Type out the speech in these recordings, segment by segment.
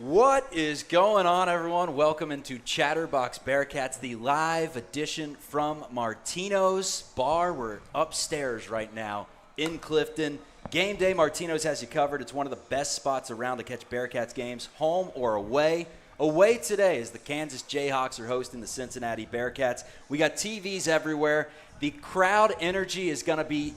What is going on, everyone? Welcome into Chatterbox Bearcats, the live edition from Martinos Bar. We're upstairs right now in Clifton. Game day, Martinos has you covered. It's one of the best spots around to catch Bearcats games, home or away. Away today as the Kansas Jayhawks are hosting the Cincinnati Bearcats. We got TVs everywhere. The crowd energy is going to be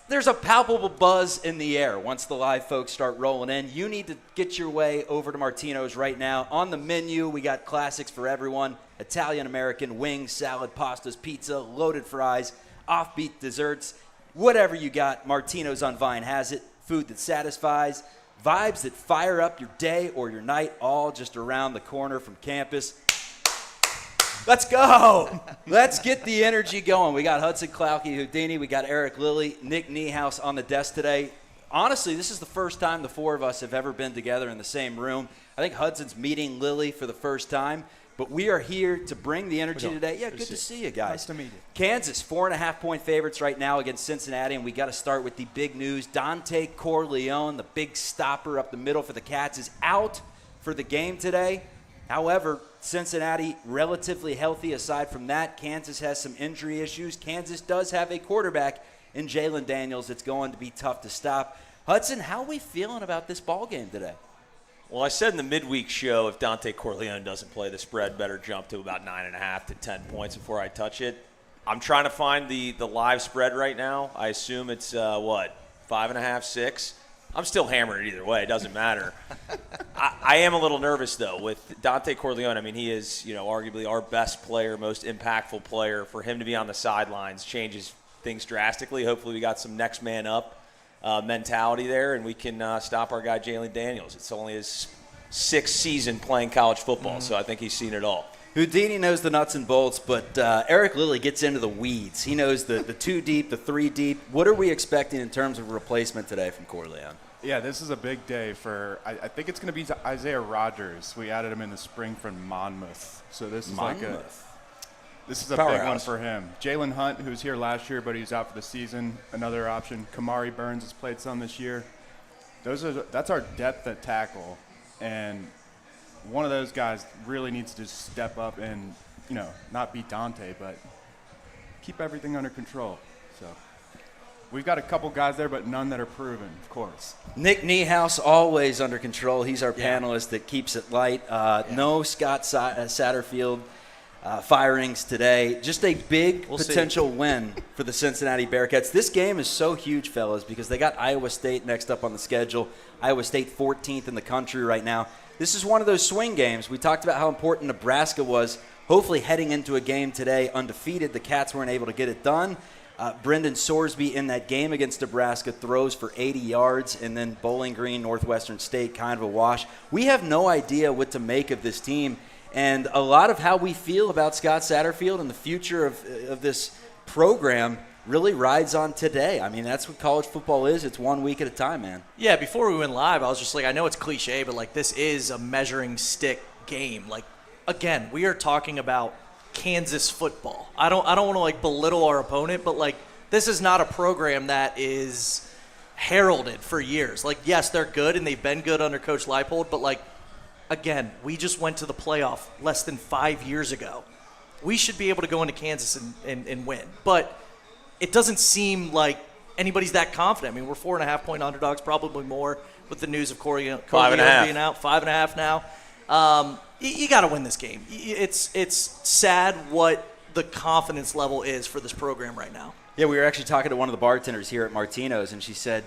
there's a palpable buzz in the air once the live folks start rolling in. You need to get your way over to Martinos right now. On the menu, we got classics for everyone. Italian-American, wings, salad, pastas, pizza, loaded fries, offbeat desserts. Whatever you got, Martinos on Vine has it. Food that satisfies, vibes that fire up your day or your night, all just around the corner from campus. Let's go. Let's get the energy going. We got Hudson Klauke Houdini. We got Eric Lilly, Nick Niehaus on the desk today. Honestly, this is the first time the four of us have ever been together in the same room. I think Hudson's meeting Lilly for the first time. But we are here to bring the energy today. Yeah, good to see you guys. Nice to meet you. Kansas, 4.5-point favorites right now against Cincinnati, and we got to start with the big news. Dante Corleone, the big stopper up the middle for the Cats, is out for the game today. However, Cincinnati relatively healthy aside from that. Kansas has some injury issues. Kansas does have a quarterback in Jalen Daniels. It's going to be tough to stop. Hudson, how are we feeling about this ball game today? Well, I said in the midweek show, if Dante Corleone doesn't play, the spread better jump to about 9.5 to 10 points before I touch it. I'm trying to find the live spread right now. I assume it's, 5.5, 6? I'm still hammering it either way. It doesn't matter. I am a little nervous, though, with Dante Corleone. I mean, he is, arguably our best player, most impactful player. For him to be on the sidelines changes things drastically. Hopefully we got some next man up mentality there, and we can stop our guy Jalen Daniels. It's only his 6th season playing college football, so I think he's seen it all. Houdini knows the nuts and bolts, but Eric Lilly gets into the weeds. He knows the 2 deep, the 3 deep. What are we expecting in terms of replacement today from Corleone? Yeah, this is a big day for, I think it's going to be Isaiah Rodgers. We added him in the spring from Monmouth. So this is this is a big one for him. Jalen Hunt, who was here last year, but he's out for the season, another option. Kamari Burns has played some this year. That's our depth at tackle, and one of those guys really needs to step up and, not beat Dante, but keep everything under control. So we've got a couple guys there, but none that are proven, of course. Nick Niehaus, always under control. He's our panelist that keeps it light. No Scott Satterfield firings today. Just a big potential win for the Cincinnati Bearcats. This game is so huge, fellas, because they got Iowa State next up on the schedule. Iowa State 14th in the country right now. This is one of those swing games. We talked about how important Nebraska was. Hopefully heading into a game today undefeated. The Cats weren't able to get it done. Brendan Sorsby in that game against Nebraska throws for 80 yards, and then Bowling Green, Northwestern State, kind of a wash. We have no idea what to make of this team, and a lot of how we feel about Scott Satterfield and the future of this program really rides on today. I mean, that's what college football is. It's 1 week at a time, man. Yeah, before we went live, I was just like, I know it's cliche, but, this is a measuring stick game. Again, we are talking about Kansas football. I don't want to belittle our opponent, but this is not a program that is heralded for years. Yes, they're good and they've been good under Coach Leipold, but again, we just went to the playoff less than 5 years ago. We should be able to go into Kansas and win, but it doesn't seem like anybody's that confident. I mean, we're 4.5-point underdogs, probably more with the news of Corleone being out, 5.5 now. You got to win this game. It's sad what the confidence level is for this program right now. Yeah, we were actually talking to one of the bartenders here at Martinos, and she said,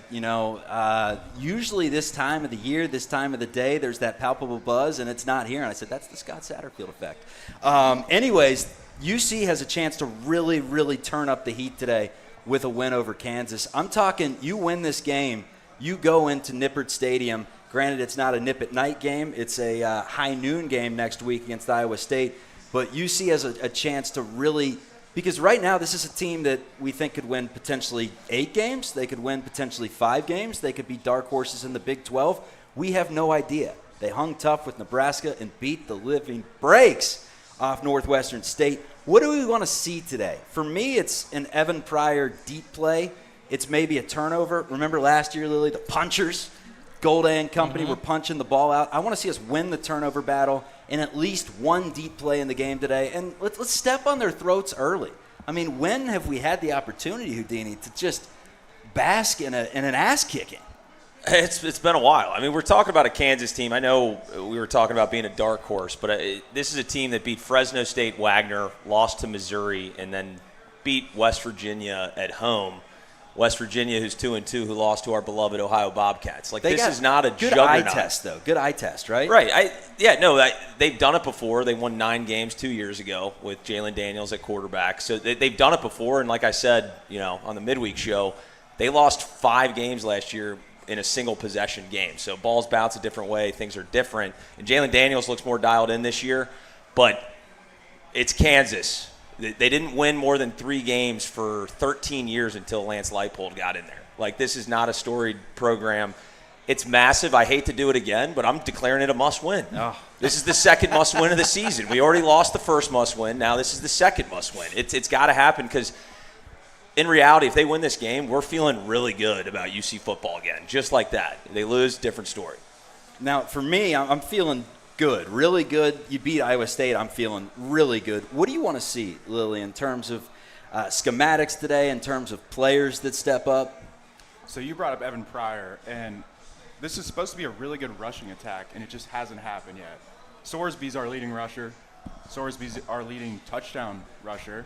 usually this time of the year, this time of the day, there's that palpable buzz, and it's not here. And I said, that's the Scott Satterfield effect. Anyways, UC has a chance to really, really turn up the heat today with a win over Kansas. I'm talking you win this game, you go into Nippert Stadium. Granted, it's not a nip-at-night game. It's a high-noon game next week against Iowa State. But UC has a chance to really – because right now this is a team that we think could win potentially 8 games. They could win potentially 5 games. They could be dark horses in the Big 12. We have no idea. They hung tough with Nebraska and beat the living breaks off Northwestern State. What do we want to see today? For me, it's an Evan Pryor deep play. It's maybe a turnover. Remember last year, Lily, the punchers – Golday and company were punching the ball out. I want to see us win the turnover battle in at least one deep play in the game today, and let's step on their throats early. I mean, when have we had the opportunity, Houdini, to just bask in an ass-kicking? It's been a while. I mean, we're talking about a Kansas team. I know we were talking about being a dark horse, but this is a team that beat Fresno State Wagner, lost to Missouri, and then beat West Virginia at home. West Virginia, who's 2-2, who lost to our beloved Ohio Bobcats. Like, this is not a good juggernaut. Eye test, though. Good eye test, right? Right. They've done it before. They won 9 games 2 years ago with Jalen Daniels at quarterback. So they've done it before, and like I said, on the midweek show, they lost 5 games last year in a single possession game. So balls bounce a different way. Things are different. And Jalen Daniels looks more dialed in this year, but it's Kansas. They didn't win more than 3 games for 13 years until Lance Leipold got in there. Like, this is not a storied program. It's massive. I hate to do it again, but I'm declaring it a must-win. Oh. This is the second must-win of the season. We already lost the first must-win. Now this is the second must-win. It's got to happen because – in reality, if they win this game, we're feeling really good about UC football again, just like that. They lose, different story. Now, for me, I'm feeling good, really good. You beat Iowa State, I'm feeling really good. What do you want to see, Lily, in terms of schematics today, in terms of players that step up? So you brought up Evan Pryor, and this is supposed to be a really good rushing attack, and it just hasn't happened yet. Sorsby's our leading rusher. Sorsby's our leading touchdown rusher.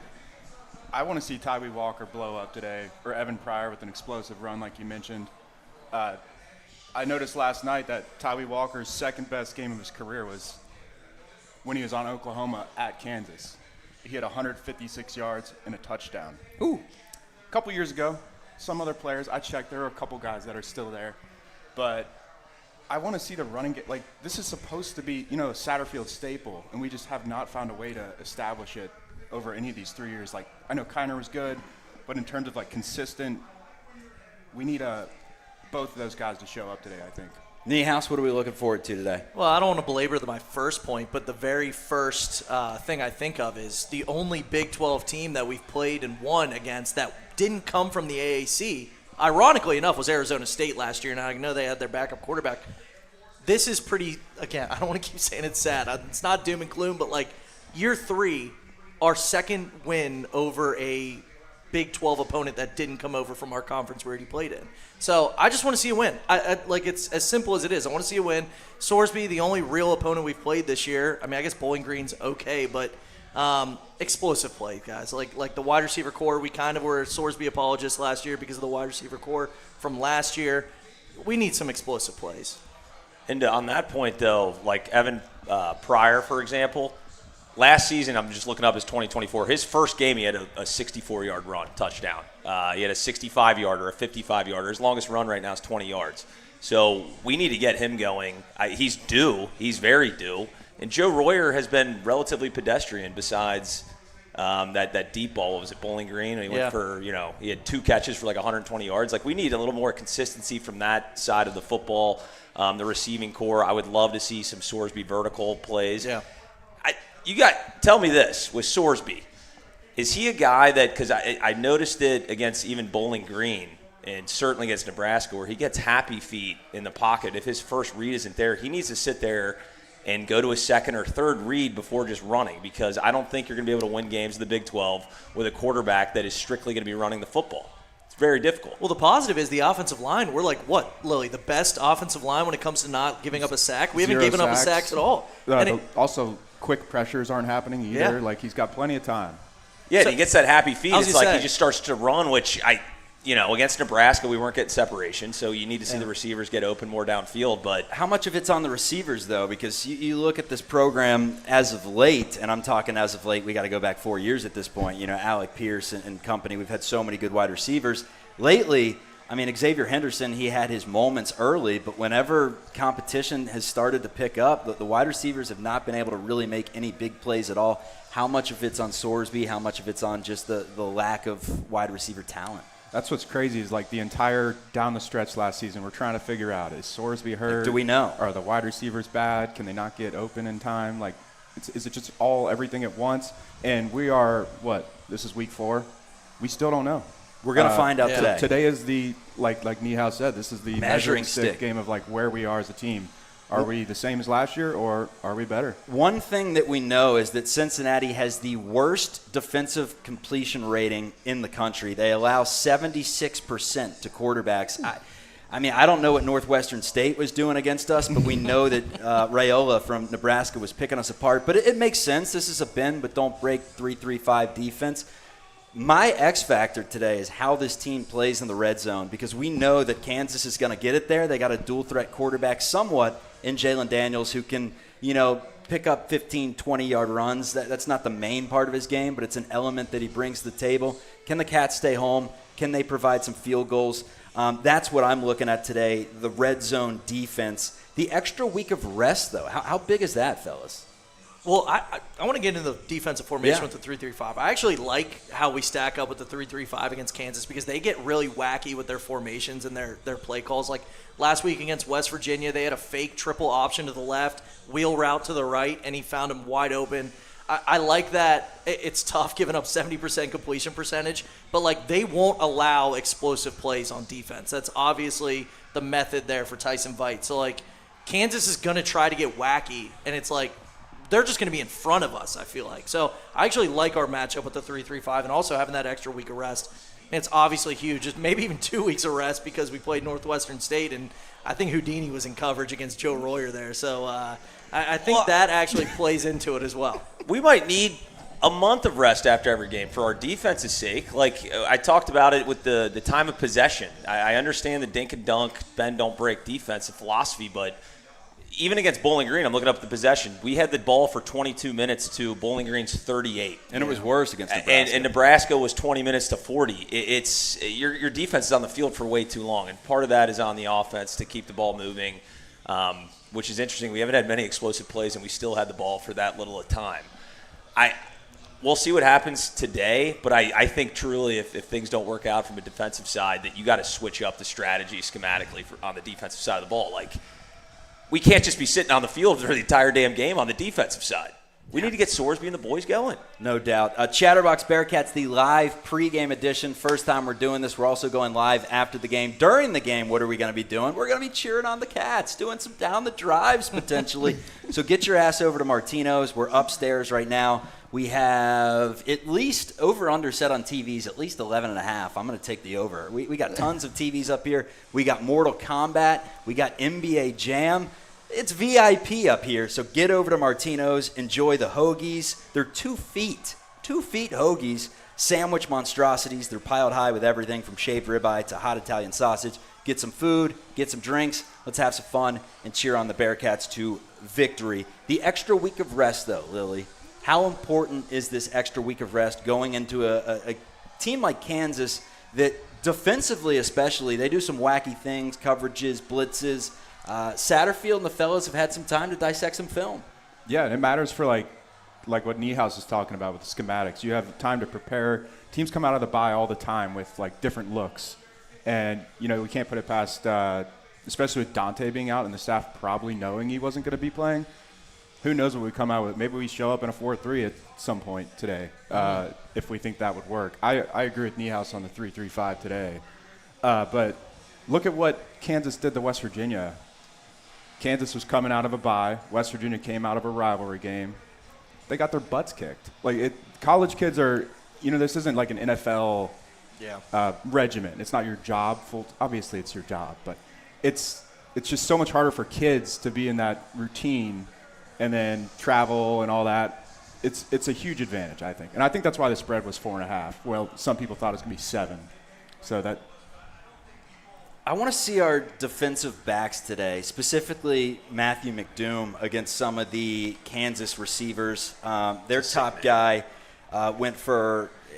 I want to see Tyree Walker blow up today, or Evan Pryor with an explosive run like you mentioned. I noticed last night that Tyree Walker's second best game of his career was when he was on Oklahoma at Kansas. He had 156 yards and a touchdown. Ooh. A couple years ago, some other players, I checked, there are a couple guys that are still there. But I want to see the running game. Like, this is supposed to be, a Satterfield staple, and we just have not found a way to establish it over any of these 3 years. Like, I know Kiner was good, but in terms of, consistent, we need both of those guys to show up today, I think. Niehaus, what are we looking forward to today? Well, I don't want to belabor my first point, but the very first thing I think of is the only Big 12 team that we've played and won against that didn't come from the AAC, ironically enough, was Arizona State last year. Now, I know they had their backup quarterback. This is pretty, again, I don't want to keep saying it's sad. It's not doom and gloom, but, year 3, our second win over a Big 12 opponent that didn't come over from our conference where he played in. So I just want to see a win. It's as simple as it is. I want to see a win. Sorsby, the only real opponent we've played this year. I mean, I guess Bowling Green's okay, but explosive play, guys. Like the wide receiver core, we kind of were Sorsby apologists last year because of the wide receiver core from last year. We need some explosive plays. And on that point, though, like Evan Pryor, for example, last season, I'm just looking up his 2024. His first game, he had a 64-yard run, touchdown. He had a 65-yarder, a 55-yarder. His longest run right now is 20 yards. So we need to get him going. He's due. He's very due. And Joe Royer has been relatively pedestrian besides that deep ball. What was it, Bowling Green? He went for, he had 2 catches for 120 yards. We need a little more consistency from that side of the football. The receiving core, I would love to see some Sorsby vertical plays. Yeah. Tell me this with Sorsby. Is he a guy that, because I noticed it against even Bowling Green and certainly against Nebraska, where he gets happy feet in the pocket. If his first read isn't there, he needs to sit there and go to a second or third read before just running, because I don't think you're going to be able to win games in the Big 12 with a quarterback that is strictly going to be running the football. It's very difficult. Well, the positive is the offensive line. We're Lily, the best offensive line when it comes to not giving up a sack? We haven't given up a sack at all. Also, quick pressures aren't happening either. Yeah. He's got plenty of time. Yeah, he gets that happy feet. It's like say, he just starts to run, which against Nebraska, we weren't getting separation, so you need to see the receivers get open more downfield. But how much of it's on the receivers, though? Because you look at this program as of late, and I'm talking as of late, we got to go back 4 years at this point. Alec Pierce and company, we've had so many good wide receivers. Lately, I mean, Xavier Henderson, he had his moments early, but whenever competition has started to pick up, the wide receivers have not been able to really make any big plays at all. How much of it's on Sorsby? How much of it's on just the lack of wide receiver talent? That's what's crazy is the entire down the stretch last season, we're trying to figure out, is Sorsby hurt? Do we know? Are the wide receivers bad? Can they not get open in time? Is it just everything at once? And we are, this is week 4? We still don't know. We're going to find out today. Today is the, like Niehaus said, this is the measuring stick game of like where we are as a team. Are we the same as last year, or are we better? One thing that we know is that Cincinnati has the worst defensive completion rating in the country. They allow 76% to quarterbacks. I don't know what Northwestern State was doing against us, but we know that Raiola from Nebraska was picking us apart. But it makes sense. This is a bend, but don't break 3-3-5 defense. My X factor today is how this team plays in the red zone, because we know that Kansas is going to get it there. They got a dual threat quarterback somewhat in Jalen Daniels who can, pick up 15, 20-yard runs. That's not the main part of his game, but it's an element that he brings to the table. Can the Cats stay home? Can they provide some field goals? That's what I'm looking at today, the red zone defense. The extra week of rest, though, how big is that, fellas? Well, I want to get into the defensive formation with the 3-3-5. I actually like how we stack up with the 3-3-5 against Kansas, because they get really wacky with their formations and their play calls. Like last week against West Virginia, they had a fake triple option to the left, wheel route to the right, and he found him wide open. I like that. It's tough giving up 70% completion percentage, but like they won't allow explosive plays on defense. That's obviously the method there for Tyson Veit. So like Kansas is going to try to get wacky, and it's like they're just going to be in front of us, I feel like. So I actually like our matchup with the 3-3-5, and also having that extra week of rest. And it's obviously huge. Just maybe even 2 weeks of rest, because we played Northwestern State, and I think Houdini was in coverage against Joe Royer there. So I think that actually plays into it as well. We might need a month of rest after every game for our defense's sake. Like I talked about it with the time of possession. I understand the dink and dunk, bend, don't break defensive philosophy, but even against Bowling Green, I'm looking up the possession. We had the ball for 22 minutes to Bowling Green's 38. And it was worse against Nebraska. And Nebraska was 20 minutes to 40. It's your defense is on the field for way too long, and part of that is on the offense to keep the ball moving, which is interesting. We haven't had many explosive plays, and we still had the ball for that little a time. We'll see what happens today, but I think truly if things don't work out from a defensive side, that you got to switch up the strategy schematically on the defensive side of the ball. Like, we can't just be sitting on the field for the entire damn game on the defensive side. We need to get Sorsby and the boys going. No doubt. Chatterbox Bearcats, the live pregame edition. First time we're doing this. We're also going live after the game. During the game, what are we going to be doing? We're going to be cheering on the Cats, doing some down the drives potentially. So get your ass over to Martinos. We're upstairs right now. We have at least over-under set on TVs, at least 11.5. I'm going to take the over. We got tons of TVs up here. We got Mortal Kombat. We got NBA Jam. It's VIP up here, so get over to Martinos. Enjoy the hoagies. They're 2 feet hoagies, sandwich monstrosities. They're piled high with everything from shaved ribeye to hot Italian sausage. Get some food, get some drinks. Let's have some fun and cheer on the Bearcats to victory. The extra week of rest, though, Lily. How important is this extra week of rest going into a team like Kansas that defensively especially, they do some wacky things, coverages, blitzes. Satterfield and the fellas have had some time to dissect some film. Yeah, and it matters for like what Niehaus is talking about with the schematics. You have time to prepare. Teams come out of the bye all the time with like different looks. And, we can't put it past, especially with Dante being out and the staff probably knowing he wasn't going to be playing. Who knows what we come out with? Maybe we show up in a 4-3 at some point today if we think that would work. I agree with Niehaus on the 3-3-5 today. But look at what Kansas did to West Virginia. Kansas was coming out of a bye. West Virginia came out of a rivalry game. They got their butts kicked. College kids are, this isn't like an NFL regimen. It's not your job. Obviously, it's your job, but it's just so much harder for kids to be in that routine and then travel and all that. It's a huge advantage, I think. And I think that's why the spread was 4.5. Well, some people thought it was going to be 7. So that. I want to see our defensive backs today, specifically Matthew McDoom against some of the Kansas receivers. Their top guy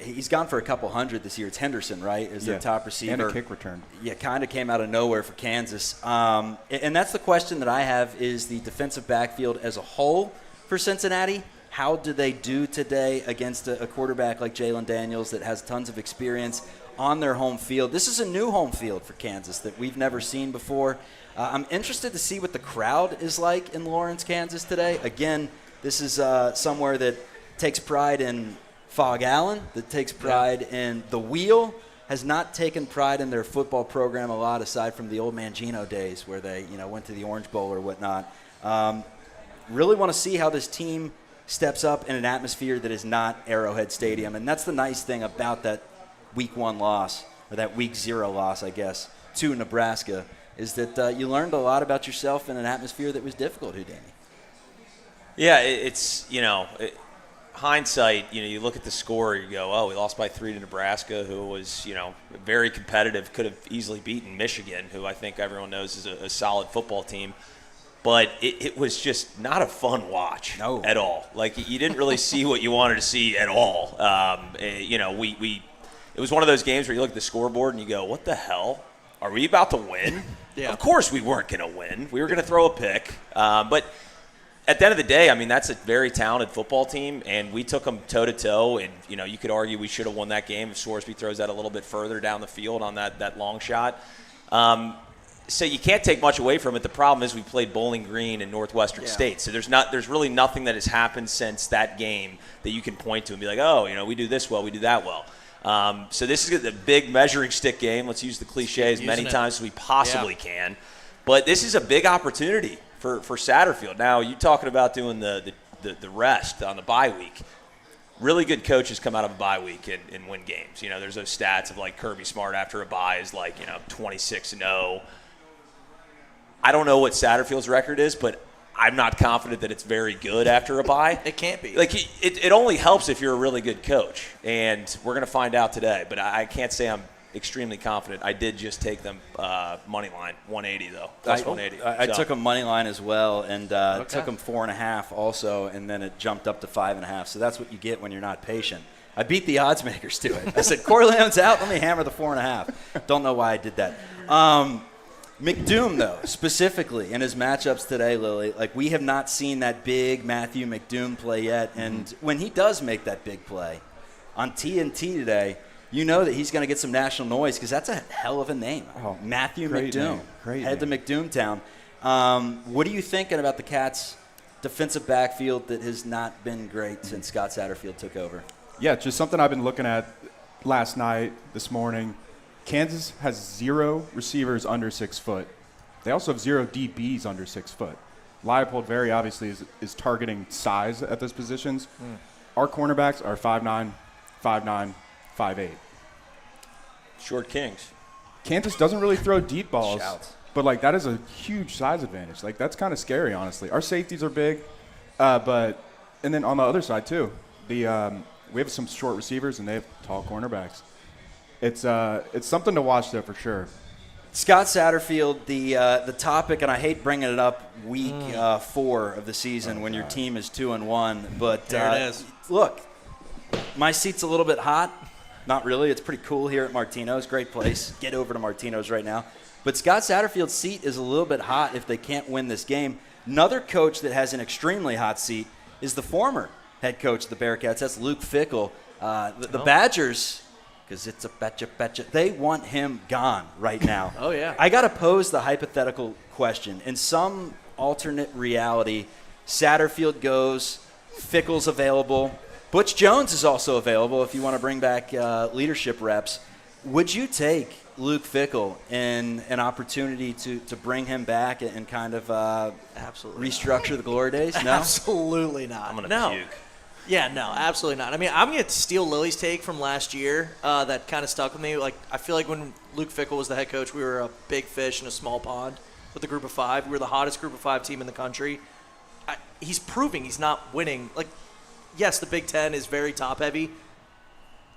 he's gone for a couple hundred this year. It's Henderson, right, is their top receiver. And a kick return. Yeah, kind of came out of nowhere for Kansas. And that's the question that I have is the defensive backfield as a whole for Cincinnati. How do they do today against a quarterback like Jalen Daniels that has tons of experience on their home field? This is a new home field for Kansas that we've never seen before. I'm interested to see what the crowd is like in Lawrence, Kansas today. Again, this is somewhere that takes pride in Fog Allen, that takes pride in the wheel, has not taken pride in their football program a lot, aside from the old Mangino days where they, went to the Orange Bowl or whatnot. Really want to see how this team steps up in an atmosphere that is not Arrowhead Stadium. And that's the nice thing about that Week 1 loss, or that Week 0 loss, I guess, to Nebraska, is that you learned a lot about yourself in an atmosphere that was difficult, Houdini. Yeah, it's, hindsight, you look at the score, you go, oh, we lost by 3 to Nebraska, who was, very competitive, could have easily beaten Michigan, who I think everyone knows is a solid football team. But it was just not a fun watch at all. Like, you didn't really see what you wanted to see at all. It was one of those games where you look at the scoreboard and you go, what the hell? Are we about to win? Yeah. Of course we weren't going to win. We were going to throw a pick. But at the end of the day, I mean, that's a very talented football team, and we took them toe-to-toe. And, you could argue we should have won that game if Sorsby throws that a little bit further down the field on that long shot. So you can't take much away from it. The problem is we played Bowling Green and Northwestern State. So there's really nothing that has happened since that game that you can point to and be like, oh, we do this well, we do that well. So this is the big measuring stick game. Let's use the cliche as many times as we possibly can. But this is a big opportunity for Satterfield. Now, you talking about doing the rest on the bye week. Really good coaches come out of a bye week and win games. There's those stats of like Kirby Smart after a bye is like, 26-0. I don't know what Satterfield's record is, but I'm not confident that it's very good after a bye. It can't be. Like, it only helps if you're a really good coach, and we're going to find out today. But I can't say I'm extremely confident. I did just take them money line, 180 though, plus 180. I took them money line as well, and took them 4.5 also, and then it jumped up to 5.5. So that's what you get when you're not patient. I beat the odds makers to it. I said, Corleone's out. Let me hammer the 4.5. Don't know why I did that. McDoom, though, specifically in his matchups today, Lily, like we have not seen that big Matthew McDoom play yet. And when he does make that big play on TNT today, you know that he's going to get some national noise because that's a hell of a name. Matthew McDoom. Great head to McDoom Town. What are you thinking about the Cats' defensive backfield that has not been great since Scott Satterfield took over? Yeah, just something I've been looking at last night, this morning. Kansas has 0 receivers under 6 foot. They also have 0 DBs under 6 foot. Leipold very obviously is targeting size at those positions. Our cornerbacks are 5'9", 5'9", 5'8". Short kings. Kansas doesn't really throw deep balls, Shouts. but like that is a huge size advantage. Like that's kind of scary, honestly. Our safeties are big, and then on the other side too, we have some short receivers and they have tall cornerbacks. It's something to watch, though, for sure. Scott Satterfield, the topic, and I hate bringing it up week 4 of the season when your team is 2-1, but there it is. Look, my seat's a little bit hot. Not really. It's pretty cool here at Martinos. Great place. Get over to Martinos right now. But Scott Satterfield's seat is a little bit hot if they can't win this game. Another coach that has an extremely hot seat is the former head coach of the Bearcats. That's Luke Fickell. The Badgers, because it's a betcha, they want him gone right now. Oh, yeah. I got to pose the hypothetical question. In some alternate reality, Satterfield goes, Fickell's available, Butch Jones is also available if you want to bring back leadership reps. Would you take Luke Fickell in an opportunity to bring him back and kind of absolutely restructure the glory days? No? Absolutely not. I'm going to puke. Yeah, no, absolutely not. I mean, I'm going to steal Lily's take from last year that kind of stuck with me. Like, I feel like when Luke Fickell was the head coach, we were a big fish in a small pond with a group of 5. We were the hottest group of 5 team in the country. He's proving he's not winning. Like, yes, the Big Ten is very top-heavy.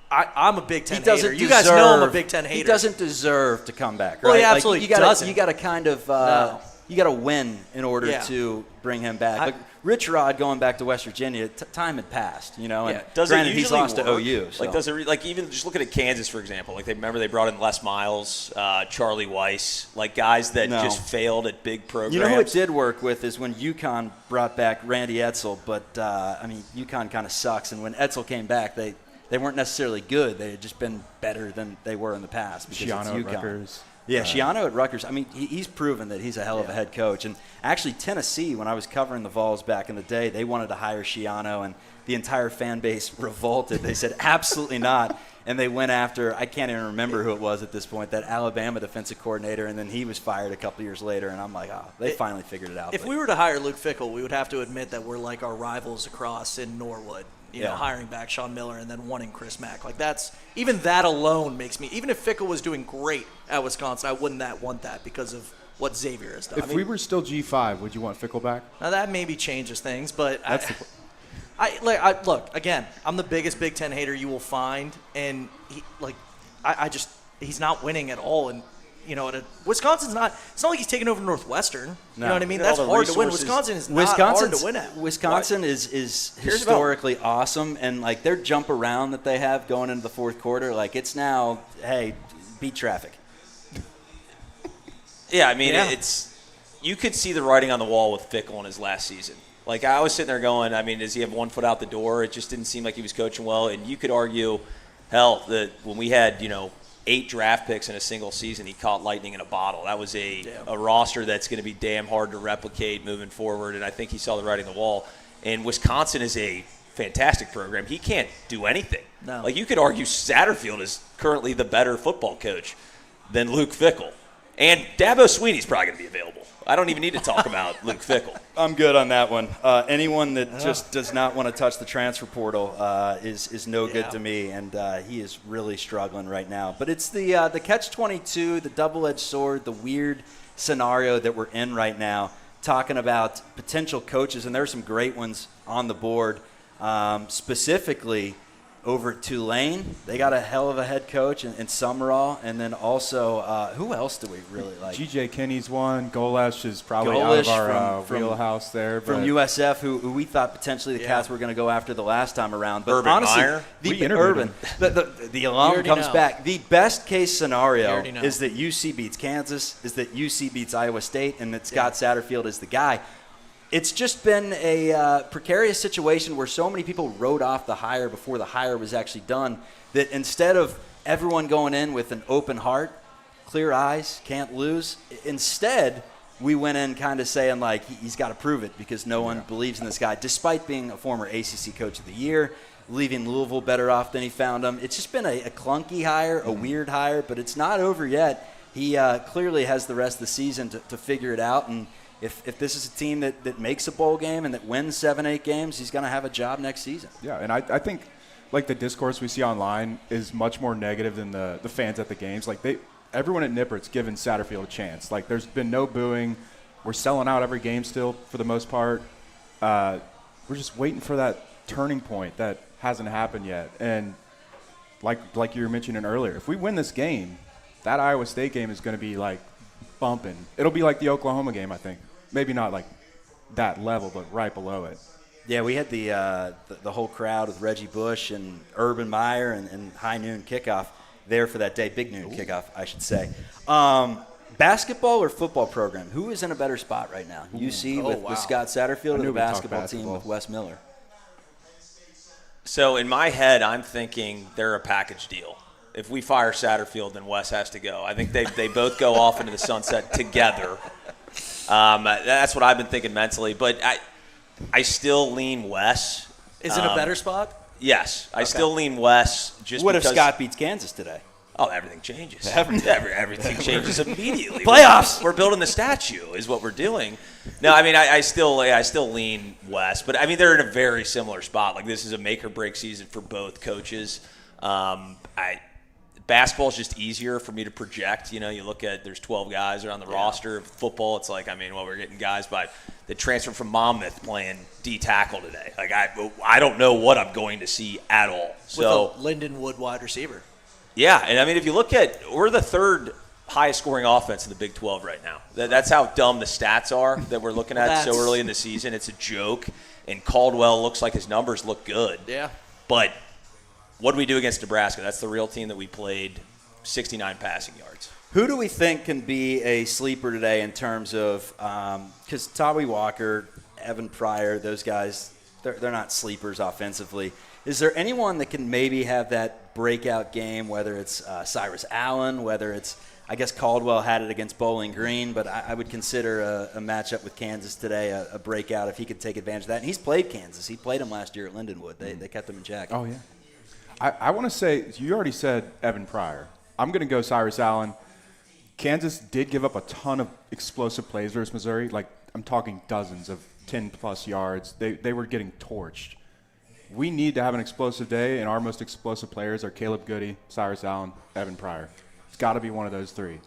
I'm a Big Ten hater. You guys know I'm a Big Ten hater. He doesn't deserve to come back, right? Well, he absolutely doesn't. You got to kind of you got to win in order to bring him back. Like Rich Rod going back to West Virginia, time had passed, you know. And does granted, it he's lost to OU. So. Like, does it like even just look at Kansas, for example? Like, they brought in Les Miles, Charlie Weiss, like guys that just failed at big programs. You know who it did work with is when UConn brought back Randy Edsall, but I mean UConn kind of sucks, and when Edsall came back, they weren't necessarily good. They had just been better than they were in the past because Schiano it's UConn. Rutgers. Yeah, Schiano at Rutgers, I mean, he's proven that he's a hell of a head coach. And actually, Tennessee, when I was covering the Vols back in the day, they wanted to hire Schiano, and the entire fan base revolted. They said, absolutely not. And they went after, I can't even remember who it was at this point, that Alabama defensive coordinator, and then he was fired a couple years later. And I'm like, oh, they finally figured it out. If we were to hire Luke Fickell, we would have to admit that we're like our rivals across in Norwood. You know, hiring back Sean Miller and then wanting Chris Mack. Like even that alone makes me, even if Fickell was doing great at Wisconsin, I wouldn't want that because of what Xavier has done. If we were still G5, would you want Fickell back? Now that maybe changes things, but look, again, I'm the biggest Big Ten hater you will find, and he's not winning at all. And Wisconsin's not. It's not like he's taking over Northwestern. No. You know what I mean? That's hard to win. Wisconsin is not hard to win at. Wisconsin is historically awesome, and like their jump around that they have going into the fourth quarter, like it's now, hey, beat traffic. Yeah, I mean, it's you could see the writing on the wall with Fickell in his last season. Like I was sitting there going, I mean, does he have 1 foot out the door? It just didn't seem like he was coaching well, and you could argue, hell, that when we had 8 draft picks in a single season, he caught lightning in a bottle. That was a roster that's going to be damn hard to replicate moving forward, and I think he saw the writing on the wall. And Wisconsin is a fantastic program. He can't do anything. No. Like you could argue Satterfield is currently the better football coach than Luke Fickell. And Dabo Swinney's probably going to be available. I don't even need to talk about Luke Fickell. I'm good on that one. Anyone that just does not want to touch the transfer portal is no good to me, and he is really struggling right now. But it's the catch-22, the double-edged sword, the weird scenario that we're in right now, talking about potential coaches, and there are some great ones on the board, specifically over at Tulane. They got a hell of a head coach in Summerall. And then also, who else do we really like? G.J. Kinney's one. Golesh is probably out of our wheelhouse there. From USF, who we thought potentially the Cats were going to go after the last time around. But Urban honestly, Meyer. the alum comes back. The best case scenario know. is that UC beats Kansas, is that UC beats Iowa State, and that Scott Satterfield is the guy. It's just been a precarious situation where so many people wrote off the hire before the hire was actually done that instead of everyone going in with an open heart, clear eyes, can't lose, instead we went in kind of saying like he's got to prove it because no one believes in this guy, despite being a former ACC Coach of the Year, leaving Louisville better off than he found them. It's just been a clunky hire, a weird hire, but it's not over yet. He clearly has the rest of the season to figure it out, and if this is a team that makes a bowl game and that wins 7-8 games, he's going to have a job next season. Yeah, and I think like the discourse we see online is much more negative than the fans at the games. Like everyone at Nippert's given Satterfield a chance. Like there's been no booing. We're selling out every game still for the most part. We're just waiting for that turning point that hasn't happened yet. And like you were mentioning earlier, if we win this game, that Iowa State game is going to be like bumping. It'll be like the Oklahoma game, I think. Maybe not like that level, but right below it. Yeah, we had the whole crowd with Reggie Bush and Urban Meyer and high noon kickoff there for that day, big noon kickoff, I should say. Basketball or football program? Who is in a better spot right now? UC with Scott Satterfield or the basketball team with Wes Miller? So in my head, I'm thinking they're a package deal. If we fire Satterfield, then Wes has to go. I think they both go off into the sunset together. That's what I've been thinking mentally. But I still lean Wes. Is it a better spot? Yes. I still lean Wes. What if Scott beats Kansas today? Oh, everything changes. Everything changes immediately. Playoffs. We're building the statue is what we're doing. No, I mean, I still lean Wes. But, I mean, they're in a very similar spot. Like, this is a make-or-break season for both coaches. Basketball is just easier for me to project. You know, you look at there's 12 guys on the roster. Football, it's like, I mean, we're getting guys that transfer from Monmouth playing D tackle today. Like, I don't know what I'm going to see at all. So with a Lyndon Wood wide receiver. Yeah, and I mean, if you look at, we're the third highest scoring offense in the Big 12 right now. That's how dumb the stats are that we're looking at so early in the season. It's a joke, and Caldwell looks like his numbers look good. Yeah. But what do we do against Nebraska? That's the real team that we played 69 passing yards. Who do we think can be a sleeper today in terms of because Tawi Walker, Evan Pryor, those guys, they're not sleepers offensively. Is there anyone that can maybe have that breakout game, whether it's Cyrus Allen, whether it's I guess Caldwell had it against Bowling Green, but I would consider a matchup with Kansas today a breakout if he could take advantage of that. And he's played Kansas. He played him last year at Lindenwood. They kept him in check. Oh, yeah. I want to say, you already said Evan Pryor. I'm going to go Cyrus Allen. Kansas did give up a ton of explosive plays versus Missouri. Like, I'm talking dozens of 10-plus yards. They were getting torched. We need to have an explosive day, and our most explosive players are Caleb Goody, Cyrus Allen, Evan Pryor. It's got to be one of those three.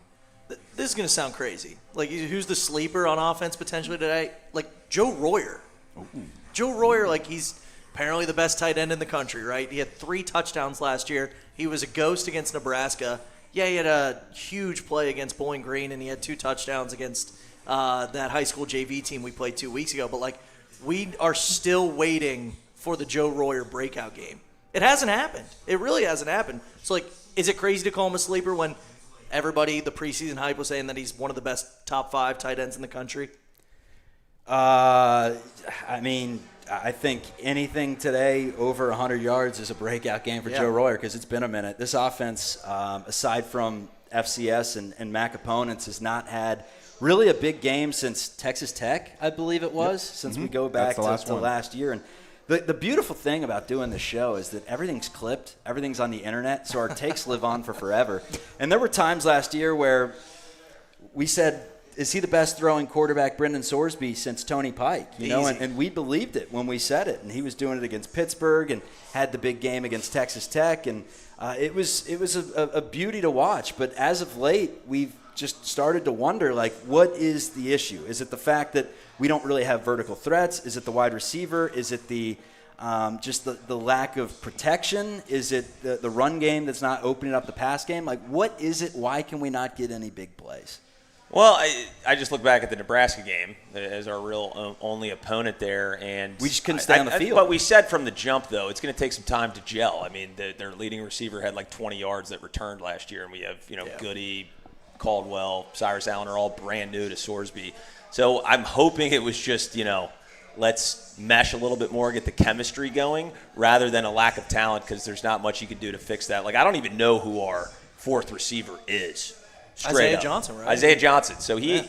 This is going to sound crazy. Like, who's the sleeper on offense potentially today? Like, Joe Royer. Ooh. Joe Royer, like, he's apparently the best tight end in the country, right? He had 3 touchdowns last year. He was a ghost against Nebraska. Yeah, he had a huge play against Bowling Green, and he had 2 touchdowns against that high school JV team we played 2 weeks ago. But, like, we are still waiting for the Joe Royer breakout game. It hasn't happened. It really hasn't happened. So, like, is it crazy to call him a sleeper when everybody, the preseason hype, was saying that he's one of the best top 5 tight ends in the country? I mean, I think anything today over 100 yards is a breakout game for Joe Royer because it's been a minute. This offense, aside from FCS and MAC opponents, has not had really a big game since Texas Tech, I believe it was, since we go back to last year. And the beautiful thing about doing this show is that everything's clipped, everything's on the internet, so our takes live on for forever. And there were times last year where we said, is he the best throwing quarterback, Brendan Sorsby, since Tony Pike? You know, and we believed it when we said it. And he was doing it against Pittsburgh and had the big game against Texas Tech. And it was a beauty to watch. But as of late, we've just started to wonder, like, what is the issue? Is it the fact that we don't really have vertical threats? Is it the wide receiver? Is it the just the lack of protection? Is it the run game that's not opening up the pass game? Like, what is it? Why can we not get any big plays? Well, I just look back at the Nebraska game as our real only opponent there, and we just couldn't stay on the field. But we said from the jump, though, it's going to take some time to gel. I mean, their leading receiver had like 20 yards that returned last year, and we have Goody, Caldwell, Cyrus Allen are all brand new to Sorsby. So I'm hoping it was just let's mesh a little bit more, get the chemistry going, rather than a lack of talent because there's not much you can do to fix that. Like, I don't even know who our 4th receiver is. Isaiah Johnson, right? Isaiah Johnson. So he,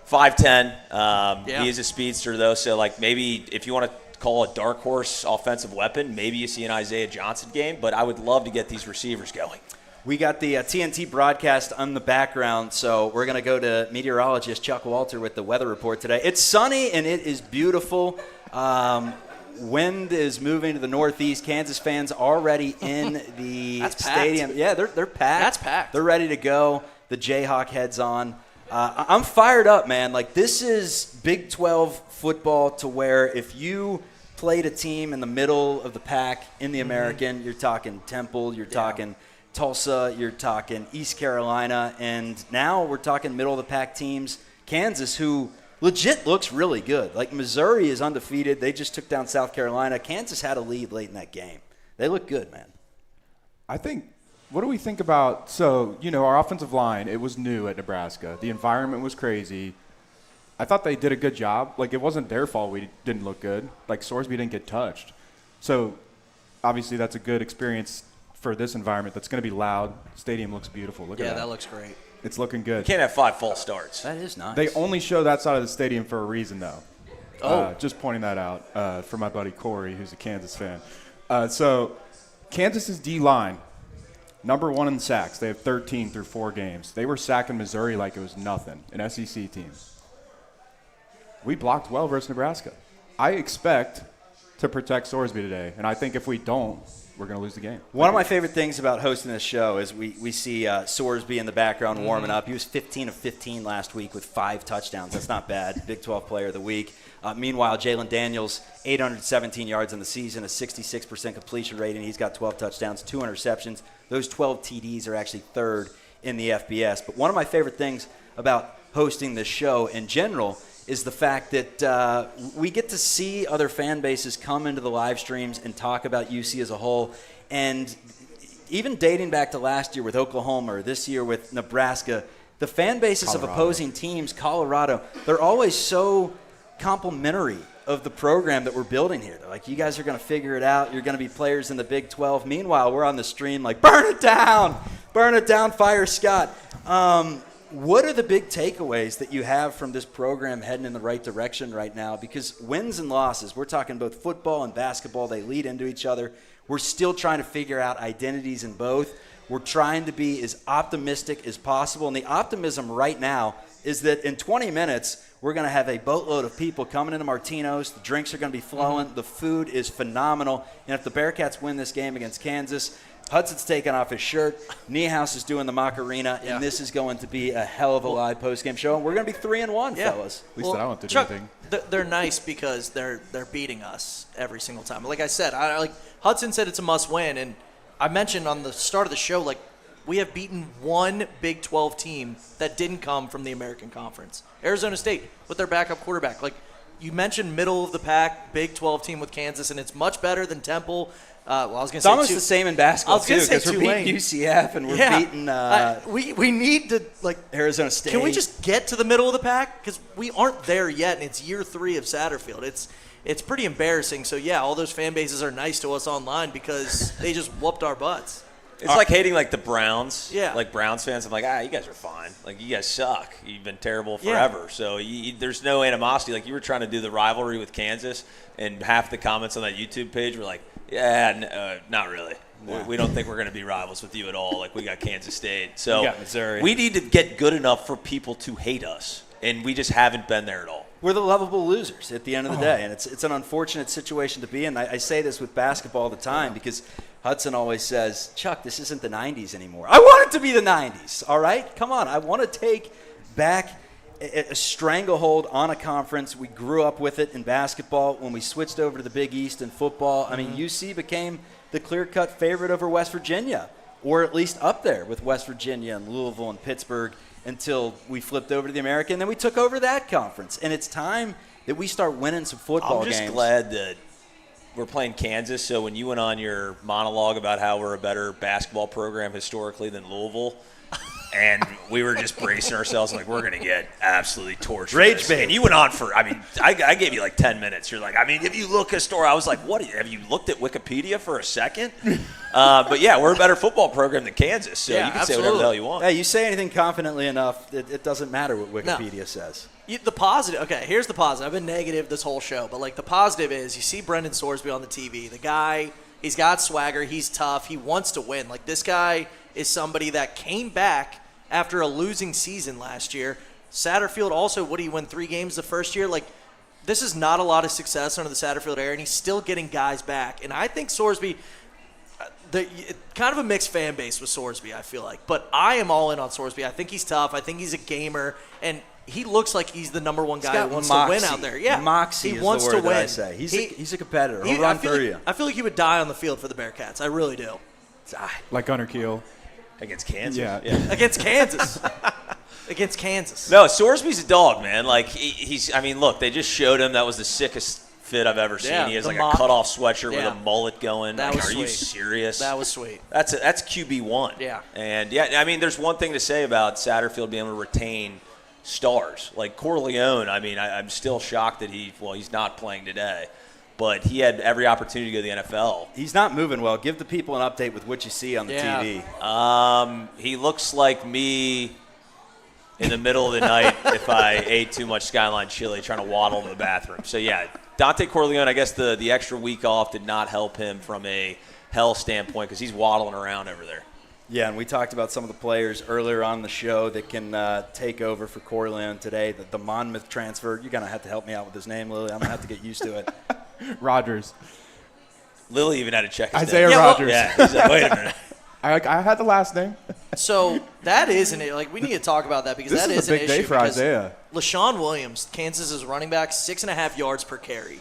5'10". He is a speedster, though. So, like, maybe if you want to call a dark horse offensive weapon, maybe you see an Isaiah Johnson game. But I would love to get these receivers going. We got the TNT broadcast on the background, so we're going to go to meteorologist Chuck Walter with the weather report today. It's sunny and it is beautiful. Wind is moving to the northeast. Kansas fans already in the stadium. Packed. Yeah, they're packed. That's packed. They're ready to go. The Jayhawk heads on. I'm fired up, man. Like, this is Big 12 football to where if you played a team in the middle of the pack in the American, you're talking Temple, you're talking Tulsa, you're talking East Carolina, and now we're talking middle of the pack teams. Kansas, who legit looks really good. Like, Missouri is undefeated. They just took down South Carolina. Kansas had a lead late in that game. They look good, man. I think, what do we think about, so, our offensive line, it was new at Nebraska. The environment was crazy. I thought they did a good job. Like, it wasn't their fault we didn't look good. Like, Sorsby didn't get touched. So, obviously, that's a good experience for this environment that's going to be loud. Stadium looks beautiful. Look at that. Yeah, that looks great. It's looking good. You can't have 5 false starts. That is nice. They only show that side of the stadium for a reason, though. Just pointing that out for my buddy Corey, who's a Kansas fan. So Kansas's D-line, number 1 in sacks. They have 13 through 4 games. They were sacking Missouri like it was nothing, an SEC team. We blocked well versus Nebraska. I expect to protect Sorsby today, and I think if we don't, we're going to lose the game. One of my favorite things about hosting this show is we see Sorsby in the background warming up. He was 15 of 15 last week with 5 touchdowns. That's not bad. Big 12 player of the week. Meanwhile, Jalen Daniels, 817 yards in the season, a 66% completion rate, and he's got 12 touchdowns, 2 interceptions. Those 12 TDs are actually 3rd in the FBS. But one of my favorite things about hosting this show in general is the fact that we get to see other fan bases come into the live streams and talk about UC as a whole. And even dating back to last year with Oklahoma or this year with Nebraska, the fan bases of opposing teams, Colorado, they're always so complimentary of the program that we're building here. They're like, you guys are going to figure it out. You're going to be players in the Big 12. Meanwhile, we're on the stream like, burn it down, fire Scott. What are the big takeaways that you have from this program heading in the right direction right now? Because wins and losses, we're talking both football and basketball, they lead into each other. We're still trying to figure out identities in both. We're trying to be as optimistic as possible. And the optimism right now is that in 20 minutes, we're going to have a boatload of people coming into Martinos. The drinks are going to be flowing. The food is phenomenal. And if the Bearcats win this game against Kansas, Hudson's taking off his shirt. Niehaus is doing the Macarena. Yeah. And this is going to be a hell of a live postgame show. And we're going to be 3-1, fellas. At least I don't do Chuck, anything. They're nice because they're beating us every single time. Like I said, Hudson said it's a must-win. And I mentioned on the start of the show, like, we have beaten one Big 12 team that didn't come from the American Conference. Arizona State with their backup quarterback. Like, you mentioned middle of the pack, Big 12 team with Kansas, and it's much better than Temple. I was going to say it's almost the same in basketball, too, because we're Tulane. beating UCF and we're beating we need to, like, Arizona State. Can we just get to the middle of the pack? Because we aren't there yet, and it's year 3 of Satterfield. It's pretty embarrassing. So, yeah, all those fan bases are nice to us online because they just whooped our butts. It's like hating like the Browns. Yeah. Like Browns fans, I'm like, you guys are fine. Like, you guys suck. You've been terrible forever. So there's no animosity. Like, you were trying to do the rivalry with Kansas, and half the comments on that YouTube page were like, not really. We don't think we're going to be rivals with you at all. Like, we got Kansas State. So We got Missouri. We need to get good enough for people to hate us, and we just haven't been there at all. We're the lovable losers at the end of the day, and it's an unfortunate situation to be in. I say this with basketball all the time because Hudson always says, Chuck, this isn't the 90s anymore. I want it to be the 90s, all right? Come on. I want to take back a stranglehold on a conference. We grew up with it in basketball. When we switched over to the Big East in football, I mean, UC became the clear-cut favorite over West Virginia, or at least up there with West Virginia and Louisville and Pittsburgh, until we flipped over to the American, and then we took over that conference. And it's time that we start winning some football games. I'm just glad that we're playing Kansas, so when you went on your monologue about how we're a better basketball program historically than Louisville, and we were just bracing ourselves like we're going to get absolutely tortured. Rage bait. And you went on for, I gave you like 10 minutes. You're like, if you look historic, I was like, what, have you looked at Wikipedia for a second? But yeah, we're a better football program than Kansas, so you can say whatever the hell you want. Hey, you say anything confidently enough, it doesn't matter what Wikipedia says. The positive, okay, here's the positive. I've been negative this whole show, but, like, the positive is you see Brendan Sorsby on the TV. The guy, he's got swagger. He's tough. He wants to win. Like, this guy is somebody that came back after a losing season last year. Satterfield also, what did he win, 3 games the first year? Like, this is not a lot of success under the Satterfield era, and he's still getting guys back. And I think Sorsby, kind of a mixed fan base with Sorsby, I feel like. But I am all in on Sorsby. I think he's tough. I think he's a gamer. And he looks like he's the number one guy who wants to win out there. Yeah, moxie he is wants the word to win. that I say. He's a competitor. He'll run through you. I feel like he would die on the field for the Bearcats. I really do. Like Gunnar Kiel. Against Kansas? Yeah. Against Kansas. Against Kansas. No, Sorsby's a dog, man. Like, look, they just showed him that was the sickest fit I've ever seen. Yeah, he has like a cutoff sweatshirt with a mullet going. That was Are sweet. you serious? That was sweet. That's QB1. Yeah. And, there's one thing to say about Satterfield being able to retain stars. Like Corleone, I'm still shocked that he's not playing today. But he had every opportunity to go to the NFL. He's not moving well. Give the people an update with what you see on the TV. He looks like me in the middle of the night if I ate too much Skyline chili trying to waddle to the bathroom. So, yeah, Dante Corleone, I guess the extra week off did not help him from a health standpoint because he's waddling around over there. Yeah, and we talked about some of the players earlier on the show that can take over for Corleone today. The Monmouth transfer. You're going to have to help me out with his name, Lily. I'm going to have to get used to it. Rogers. Lily even had to check his Isaiah name. Rogers. He's like, wait a minute. I had the last name. So that is we need to talk about that because This that is is a big day for Isaiah. LaShawn Williams, Kansas's running back, 6.5 yards per carry.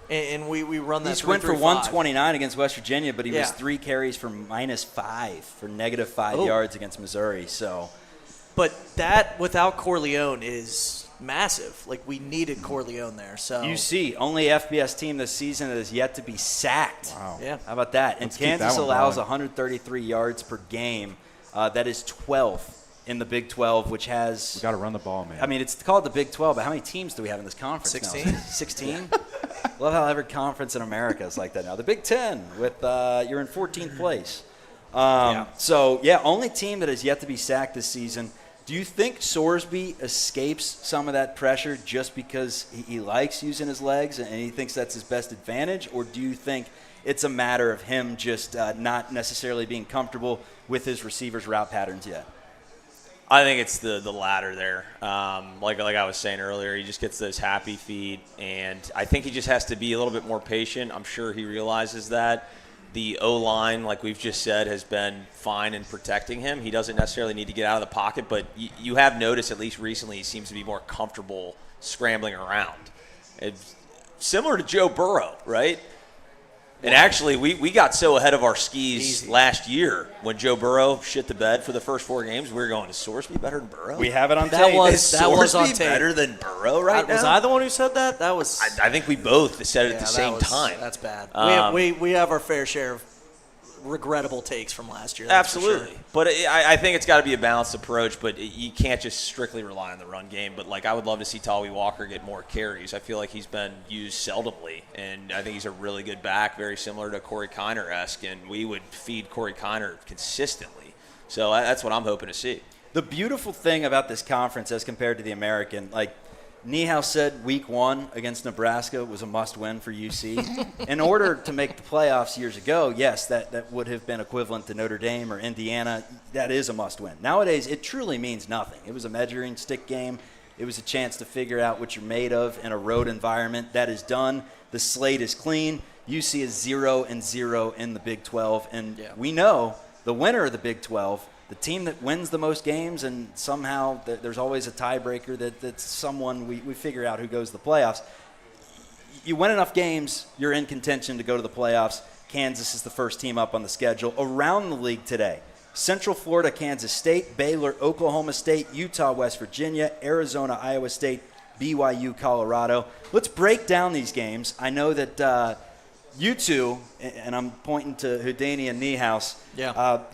And we run that. He went for 3-3-5. 129 against West Virginia, but he was 3 carries for -5 for -5 yards against Missouri. So, but that without Corleone is massive. Like, we needed Corleone there. So UC, only FBS team this season that has yet to be sacked. Wow. Yeah. How about that? And Let's keep Kansas that one allows going. 133 yards per game. That is 12th in the Big 12, which has. We got to run the ball, man. It's called the Big 12, but how many teams do we have in this conference? 16. now? 16? Love how every conference in America is like that now. The Big Ten with you're in 14th place. So, only team that has yet to be sacked this season. Do you think Sorsby escapes some of that pressure just because he likes using his legs and he thinks that's his best advantage? Or do you think it's a matter of him just not necessarily being comfortable with his receivers' route patterns yet? I think it's the latter there. Like I was saying earlier, he just gets those happy feet, and I think he just has to be a little bit more patient. I'm sure he realizes that. The O-line, like we've just said, has been fine in protecting him. He doesn't necessarily need to get out of the pocket, but you have noticed, at least recently, he seems to be more comfortable scrambling around. It's similar to Joe Burrow, right? And actually, we got so ahead of our skis last year when Joe Burrow shit the bed for the first 4 games. We were going, is Sorsby better than Burrow? We have it on That tape. was Is on Sorsby tape. better than Burrow right now? Was I the one who said that? That was. I think we both said it at the same time. That's bad. We have our fair share of regrettable takes from last year. That's Absolutely. for sure. But I think it's got to be a balanced approach, but you can't just strictly rely on the run game. But, I would love to see Tawee Walker get more carries. I feel like he's been used seldomly, and I think he's a really good back, very similar to Corey Kiner-esque, and we would feed Corey Kiner consistently. So that's what I'm hoping to see. The beautiful thing about this conference as compared to the American, Niehaus said week 1 against Nebraska was a must-win for UC. In order to make the playoffs years ago, yes, that would have been equivalent to Notre Dame or Indiana. That is a must-win. Nowadays, it truly means nothing. It was a measuring stick game. It was a chance to figure out what you're made of in a road environment. That is done. The slate is clean. UC is 0-0 in the Big 12. And we know the winner of the Big 12, the team that wins the most games, and somehow there's always a tiebreaker that's someone we figure out who goes to the playoffs. You win enough games, you're in contention to go to the playoffs. Kansas is the first team up on the schedule. Around the league today, Central Florida, Kansas State, Baylor, Oklahoma State, Utah, West Virginia, Arizona, Iowa State, BYU, Colorado. Let's break down these games. I know that you two, and I'm pointing to Houdini and Niehaus,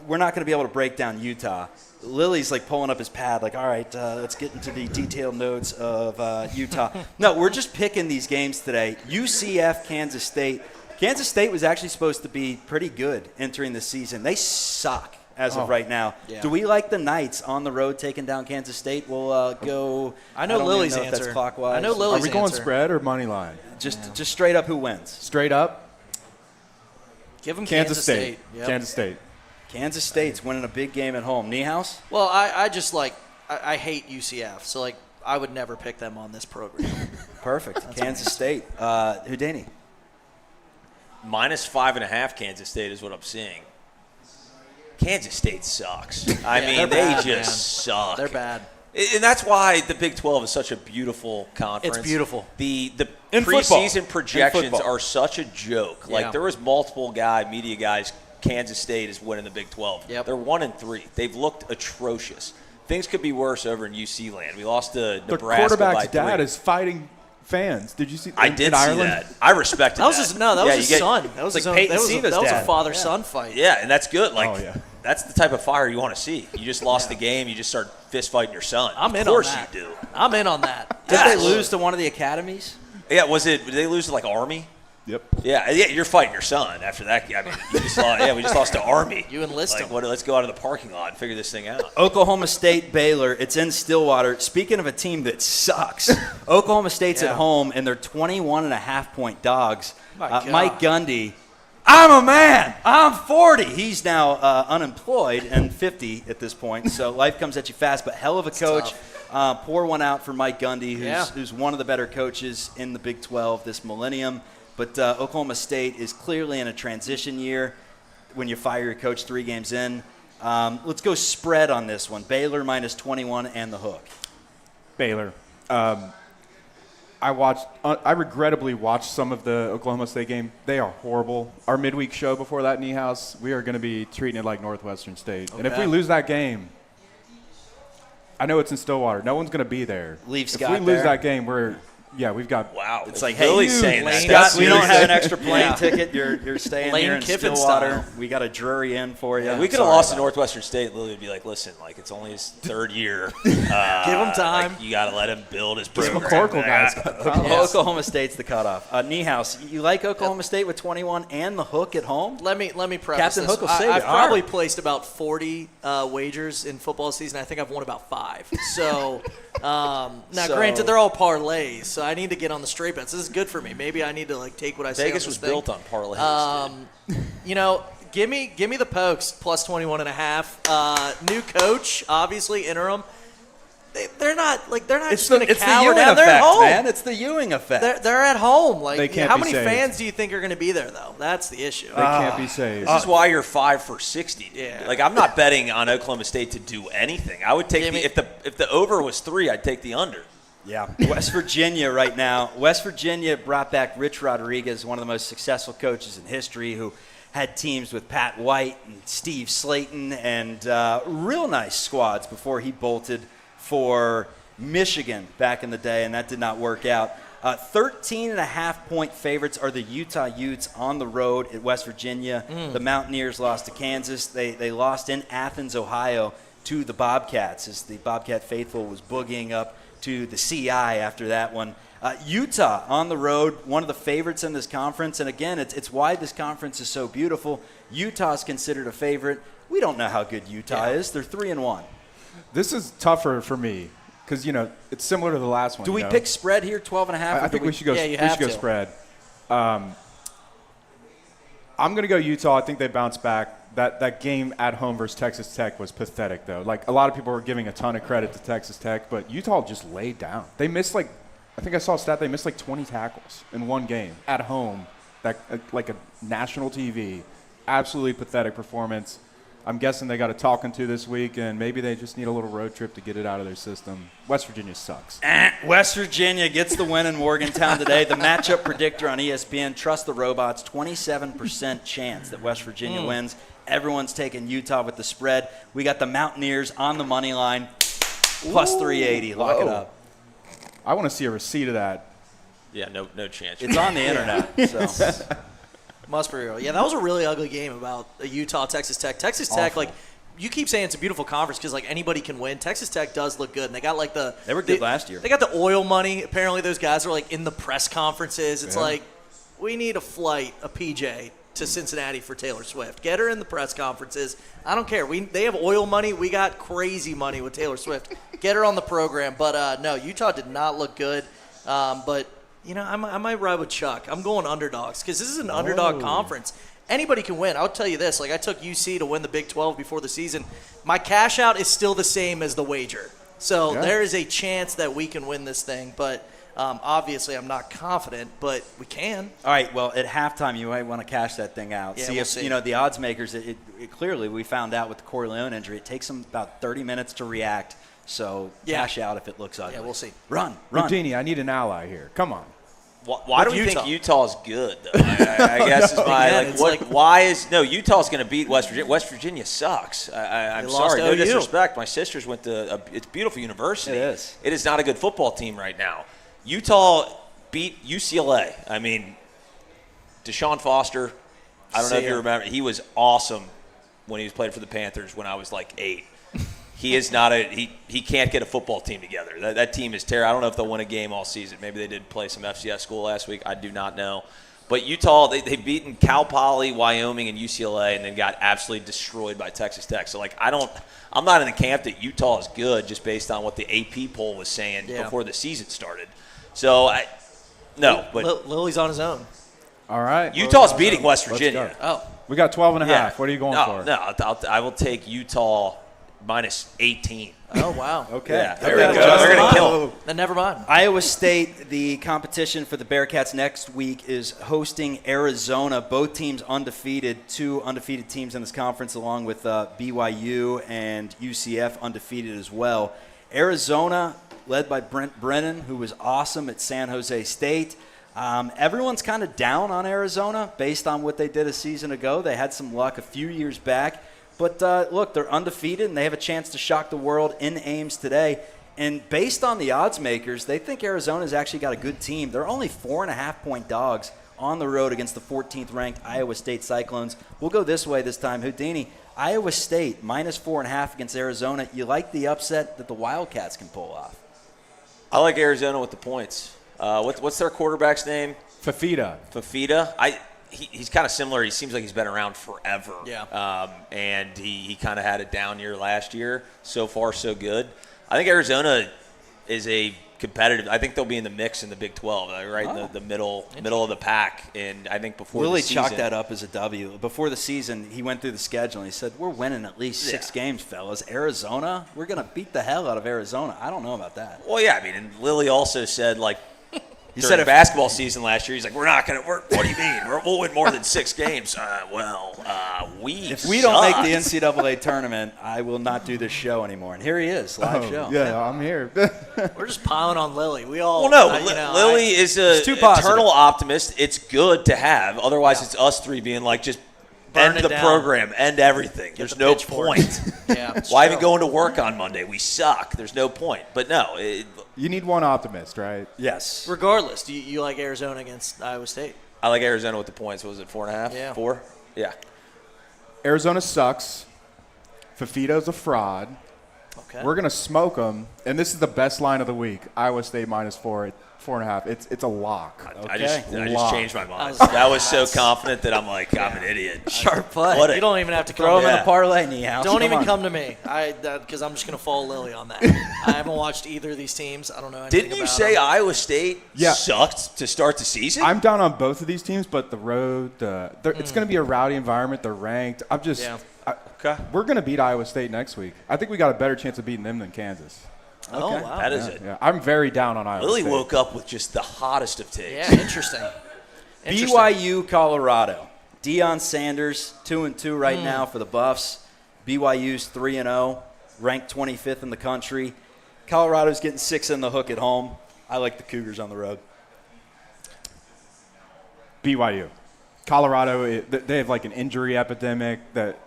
we're not going to be able to break down Utah. Lily's pulling up his pad, all right, let's get into the detailed notes of Utah. No, we're just picking these games today. UCF, Kansas State. Kansas State was actually supposed to be pretty good entering the season. They suck as of right now. Yeah. Do we like the Knights on the road taking down Kansas State? We'll go. I know Lily's answer. That's clockwise. I know Lily's answer. Are we going answer. spread or money line? Just straight up, who wins? Straight up. Give them Kansas State. Yep. Kansas State. Kansas State's winning a big game at home. Niehaus? Well, I just I hate UCF, so I would never pick them on this program. Perfect. Kansas State. Houdini? -5.5 Kansas State is what I'm seeing. Kansas State sucks. I mean, they just suck. They're bad. And that's why the Big 12 is such a beautiful conference. It's beautiful. The In preseason football. projections are such a joke. There was multiple media guys, Kansas State is winning the Big 12. Yep. They're 1-3. They've looked atrocious. Things could be worse over in UC land. We lost to Nebraska by 3. The quarterback's dad is fighting fans. Did you see? I did in see Ireland? that. I respected that. That was his son. That was like his own, Peyton that was Siva's that was a dad. father-son fight. Yeah, and that's good. That's the type of fire you want to see. You just lost the game. You just start fist fighting your son. I'm in of course on that. you do. I'm in on that. Did they lose to one of the academies? Yeah, did they lose to Army? Yep. Yeah, you're fighting your son after that. I mean, you just lost, we just lost to Army. You enlist him. Let's go out of the parking lot and figure this thing out. Oklahoma State, Baylor. It's in Stillwater. Speaking of a team that sucks, Oklahoma State's at home, and they're 21.5-point dogs. Mike Gundy, I'm a man. I'm 40. He's now unemployed and 50 at this point, so life comes at you fast, but hell of a coach. Pour one out for Mike Gundy, who's one of the better coaches in the Big 12 this millennium. But Oklahoma State is clearly in a transition year when you fire your coach 3 games in. Let's go spread on this one. Baylor -21 and the hook. Baylor. I regrettably watched some of the Oklahoma State game. They are horrible. Our midweek show before that, Niehaus, we are going to be treating it like Northwestern State. And if we lose that game, I know it's in Stillwater. No one's going to be there. Leave Scott If we lose there. that game, we're Yeah, we've got. Wow. It's like, hey, Lily's saying that. Scott, we don't have an Seriously. extra plane ticket. You're staying Lane here in Kiffin Stillwater. style. We got a Drury Inn for you. We could have Sorry lost to about Northwestern State. Lily would be like, listen, like it's only his third year. Give him time. Like, you got to let him build his This program. McCorkle guy's got it. Oklahoma State's the cutoff. Niehaus, you like Oklahoma State with 21 and the hook at home? Let me preface Captain this. Hook will say I've they probably are. placed about 40 wagers in football season. I think I've won about 5. So now, granted, they're all parlays, so I need to get on the straight bets. This is good for me. Maybe I need to like take what I say. Vegas on was this thing. built on parlays. You know, give me the Pokes plus 21.5. New coach, obviously interim. They're not just going to cower Ewing down. They're at effect, home. man. It's the Ewing effect. They're at home. Like, They can't how be many saved. fans do you think are going to be there, though? That's the issue. They can't be saved. This is why you're 5 for 60. Yeah. Like I'm not betting on Oklahoma State to do anything. I would take if the over was 3, I'd take the under. Yeah, West Virginia right now. West Virginia brought back Rich Rodriguez, one of the most successful coaches in history, who had teams with Pat White and Steve Slayton and real nice squads before he bolted for Michigan back in the day, and that did not work out. 13.5-point favorites are the Utah Utes on the road at West Virginia. The Mountaineers lost to Kansas. They lost in Athens, Ohio, to the Bobcats as the Bobcat faithful was boogieing up to the CI after that one. Utah on the road, one of the favorites in this conference. And again, it's why this conference is so beautiful. Utah is considered a favorite. We don't know how good Utah is. They're 3-1. This is tougher for me because, it's similar to the last one. Do we pick spread here, 12.5? I think we should go. Yeah, you we have should go to. spread. I'm going to go Utah. I think they bounce back. That game at home versus Texas Tech was pathetic, though. Like a lot of people were giving a ton of credit to Texas Tech, but Utah just laid down. They missed I think I saw a stat. They missed 20 tackles in one game at home. That like a national TV. Absolutely pathetic performance. I'm guessing they got a talking to this week, and maybe they just need a little road trip to get it out of their system. West Virginia sucks. West Virginia gets the win in Morgantown today. The matchup predictor on ESPN, Trust the Robots, 27% chance that West Virginia wins. Everyone's taking Utah with the spread. We got the Mountaineers on the money line, plus 380. Lock it up. I want to see a receipt of that. Yeah, no chance. It's on the internet. So. Must be real. Yeah, that was a really ugly game about Utah, Texas Tech. Texas Tech, Awful. you keep saying it's a beautiful conference because anybody can win. Texas Tech does look good, and they got They were good last year. They got the oil money. Apparently, those guys are in the press conferences. It's we need a flight, a PJ to Cincinnati for Taylor Swift. Get her in the press conferences. I don't care. They have oil money. We got crazy money with Taylor Swift. Get her on the program. But no, Utah did not look good. But I might ride with Chuck. I'm going underdogs because this is an underdog conference. Anybody can win. I'll tell you this. I took UC to win the Big 12 before the season. My cash out is still the same as the wager. So there is a chance that we can win this thing. But obviously I'm not confident, but we can. All right, well, at halftime, you might want to cash that thing out. Yeah, See we'll if, see. the odds makers, it clearly we found out with the Corleone injury, it takes them about 30 minutes to react. So cash out if it looks ugly. Yeah, we'll see. Run. Houdini, I need an ally here. Come on. Why do we Utah. think Utah's good, though? I guess is my Again, it's why is Utah's going to beat West Virginia? West Virginia sucks. I'm They lost sorry, no OU. disrespect. My sisters went to it's a beautiful university. It is. It is not a good football team right now. Utah beat UCLA. I mean, Deshaun Foster. I don't know if you remember. He was awesome when he was playing for the Panthers when I was 8. He is not he can't get a football team together. That team is terrible. I don't know if they'll win a game all season. Maybe they did play some FCS school last week. I do not know. But Utah, they've beaten Cal Poly, Wyoming, and UCLA, and then got absolutely destroyed by Texas Tech. So I'm not in the camp that Utah is good just based on what the AP poll was saying before the season started. So Lily's on his own. All right. Utah's beating West Virginia. Oh, We got 12.5. Yeah. What are you going for? No, I will take Utah minus 18. oh wow. Okay. Yeah, Okay. they're going to kill them. Then never mind. Iowa State, the competition for the Bearcats next week, is hosting Arizona. Both teams undefeated, 2 undefeated teams in this conference, along with BYU and UCF undefeated as well. Arizona, led by Brent Brennan, who was awesome at San Jose State. Everyone's kind of down on Arizona based on what they did a season ago. They had some luck a few years back. But, look, they're undefeated, and they have a chance to shock the world in Ames today. And based on the odds makers, they think Arizona's actually got a good team. They're only 4.5-point dogs on the road against the 14th-ranked Iowa State Cyclones. We'll go this way this time. Houdini, Iowa State minus 4.5 against Arizona. You like the upset that the Wildcats can pull off? I like Arizona with the points. What's their quarterback's name? Fafita. He's kind of similar. He seems like he's been around forever. Yeah. And he kind of had a down year last year. So far, so good. I think Arizona is a competitive. I think they'll be in the mix in the Big 12, right in the middle of the pack. And I think before Willie the season, chalked that up as a W. Before the season, he went through the schedule and he said, "We're winning at least 6 games, fellas. Arizona, we're going to beat the hell out of Arizona." I don't know about that. Well, yeah, I mean, and Lilly also said He during said basketball season last year, he's like, "We're not going to. What do you mean? We'll win more than 6 games." If we don't make the NCAA tournament, I will not do this show anymore. And here he is, live show. Yeah, I'm here. We're just piling on Lilly. We all. Well, no, Lilly is an too positive. eternal optimist. It's good to have. Otherwise, it's us three being like, just Burn end it the down. program, end everything. There's the no pitchfork. point. Yeah. it's Why true. even going to work on Monday? We suck. There's no point. But no, You need one optimist, right? Yes. Regardless, do you like Arizona against Iowa State? I like Arizona with the points. What was it, 4.5? Yeah. 4? Yeah. Arizona sucks. Fafita's a fraud. Okay. We're going to smoke them. And this is the best line of the week. Iowa State minus 4.5. It's a lock. I just Lock. changed my mind. That was- That was so confident that I'm like, I'm an idiot. Sharp play. What a- You don't even have to Throw come him to in a parlay, Niehaus. Don't even on. come to me. Because I'm just going to follow Lilly on that. I haven't watched either of these teams. I don't know anything Didn't you about say them. Iowa State Yeah. sucked to start the season? I'm down on both of these teams, but the road, it's going to be a rowdy environment. They're ranked. Yeah. Okay. We're going to beat Iowa State next week. I think we got a better chance of beating them than Kansas. Oh, Okay. wow. That is it. Yeah, I'm very down on Iowa Lily State. woke up with just the hottest of takes. Yeah, interesting. BYU, Colorado. Deion Sanders, 2-2 right now for the Buffs. BYU's 3-0, ranked 25th in the country. Colorado's getting 6 in the hook at home. I like the Cougars on the road. BYU. Colorado, they have like an injury epidemic that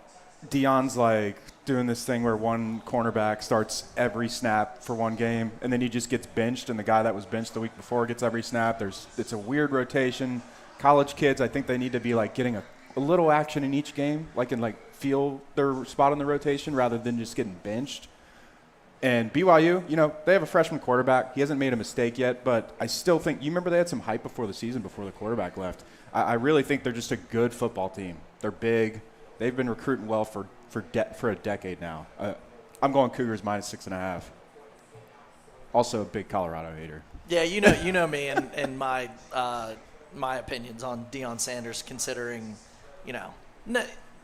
Deion's like doing this thing where one cornerback starts every snap for one game, and then he just gets benched, and the guy that was benched the week before gets every snap. It's a weird rotation. College kids, I think they need to be like getting a little action in each game, and feel their spot in the rotation rather than just getting benched. And BYU, they have a freshman quarterback. He hasn't made a mistake yet, but I still think – you remember they had some hype before the season before the quarterback left. I really think they're just a good football team. They're big. They've been recruiting well for a decade now. I'm going Cougars minus 6.5. Also a big Colorado hater. Yeah, you know me and my my opinions on Deion Sanders, considering,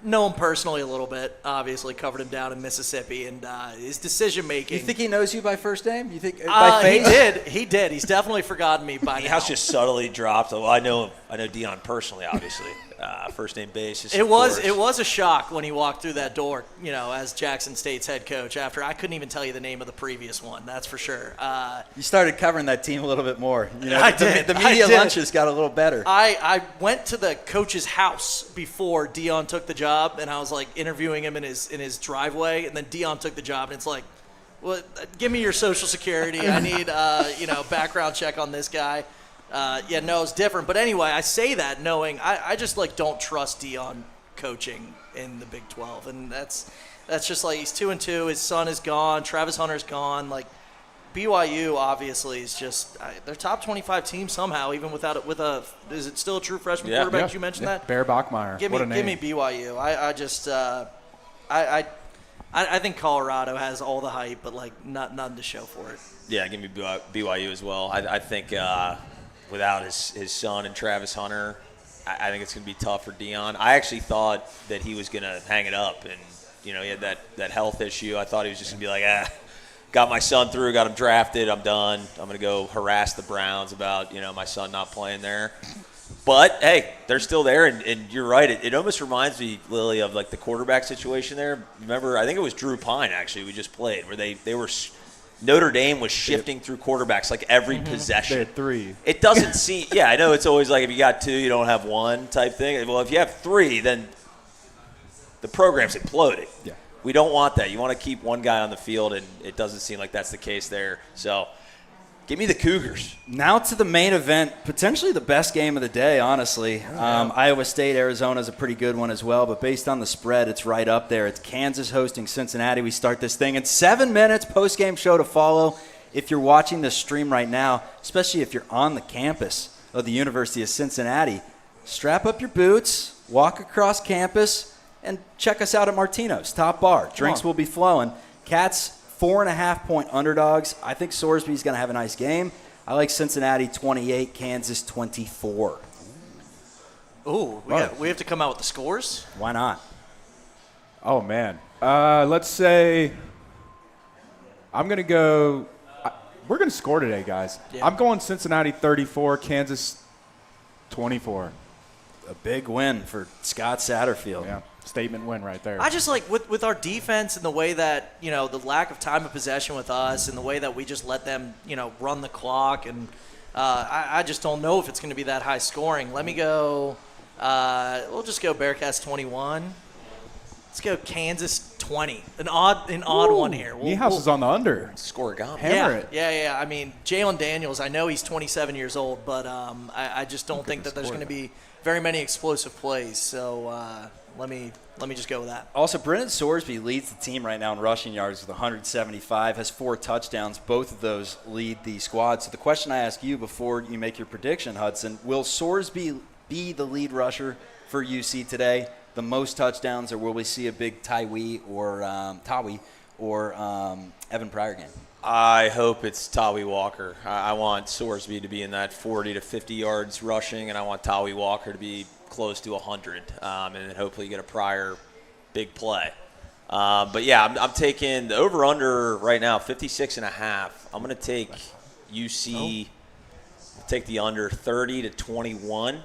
know him personally a little bit. Obviously, covered him down in Mississippi, and his decision making. You think he knows you by first name? You think by face? He did. He's definitely forgotten me by now. House just subtly dropped. Well, I know Deion personally, obviously. First name basis. It was a shock when he walked through that door, as Jackson State's head coach. After I couldn't even tell you the name of the previous one, that's for sure. You started covering that team a little bit more. I did. The media lunches got a little better. I went to the coach's house before Deion took the job, and I was like interviewing him in his driveway, and then Deion took the job, and it's like, well, give me your social security. I need background check on this guy. It's different. But anyway, I say that knowing I just don't trust Deion coaching in the Big 12, and that's just he's 2-2. His son is gone. Travis Hunter's gone. BYU obviously is just they're top 25 team somehow, even without it. Is it still a true freshman quarterback? You mentioned that. Bear Bachmeier. Give me BYU. I think Colorado has all the hype, but nothing to show for it. Yeah, give me BYU as well. I think without his son and Travis Hunter, I think it's going to be tough for Deion. I actually thought that he was going to hang it up, and he had that health issue. I thought he was just going to be like, got my son through, got him drafted, I'm done. I'm going to go harass the Browns about my son not playing there. But hey, they're still there, and you're right. It almost reminds me, Lily, of the quarterback situation there. Remember, I think it was Drew Pine actually we just played, where they were. Notre Dame was shifting through quarterbacks every possession. They had 3. It doesn't seem – yeah, I know it's always if you got 2, you don't have 1 type thing. Well, if you have 3, then the program's imploding. Yeah. We don't want that. You want to keep one guy on the field, and it doesn't seem like that's the case there. So give me the Cougars. Now to the main event, potentially the best game of the day, honestly. Iowa State, Arizona is a pretty good one as well, but based on the spread, it's right up there. It's Kansas hosting Cincinnati. We start this thing in 7 minutes, post-game show to follow. If you're watching this stream right now, especially if you're on the campus of the University of Cincinnati, strap up your boots, walk across campus, and check us out at Martinos, top bar. Drinks will be flowing. Cats, 4.5-point underdogs. I think Sorsby's going to have a nice game. I like Cincinnati 28, Kansas 24. Ooh, we have to come out with the scores? Why not? Oh, man. Let's say I'm going to go – we're going to score today, guys. Yeah. I'm going Cincinnati 34, Kansas 24. A big win for Scott Satterfield. Yeah. Statement win right there. I just like with our defense and the way that, you know, the lack of time of possession with us and the way that we just let them, you know, run the clock. And I just don't know if it's going to be that high scoring. Let me go. We'll just go Bearcats 21. Let's go Kansas 20. An odd one here. Niehaus is on the under. Score-a-gama. Hammer it. Yeah. I mean, Jalen Daniels, I know he's 27 years old, but I just don't think that there's going to be very many explosive plays. So let me just go with that. Also, Brennan Sorsby leads the team right now in rushing yards with 175, has 4 touchdowns. Both of those lead the squad. So the question I ask you before you make your prediction, Hudson, will Sorsby be the lead rusher for UC today, the most touchdowns, or will we see a big Tawi or Evan Pryor game? I hope it's Tawi Walker. I want Sorsby to be in that 40 to 50 yards rushing, and I want Tawi Walker to be close to 100, and then hopefully get a Pryor big play. But, yeah, I'm taking the over-under right now, 56.5. I'm going to take UC, take the under 30 to 21.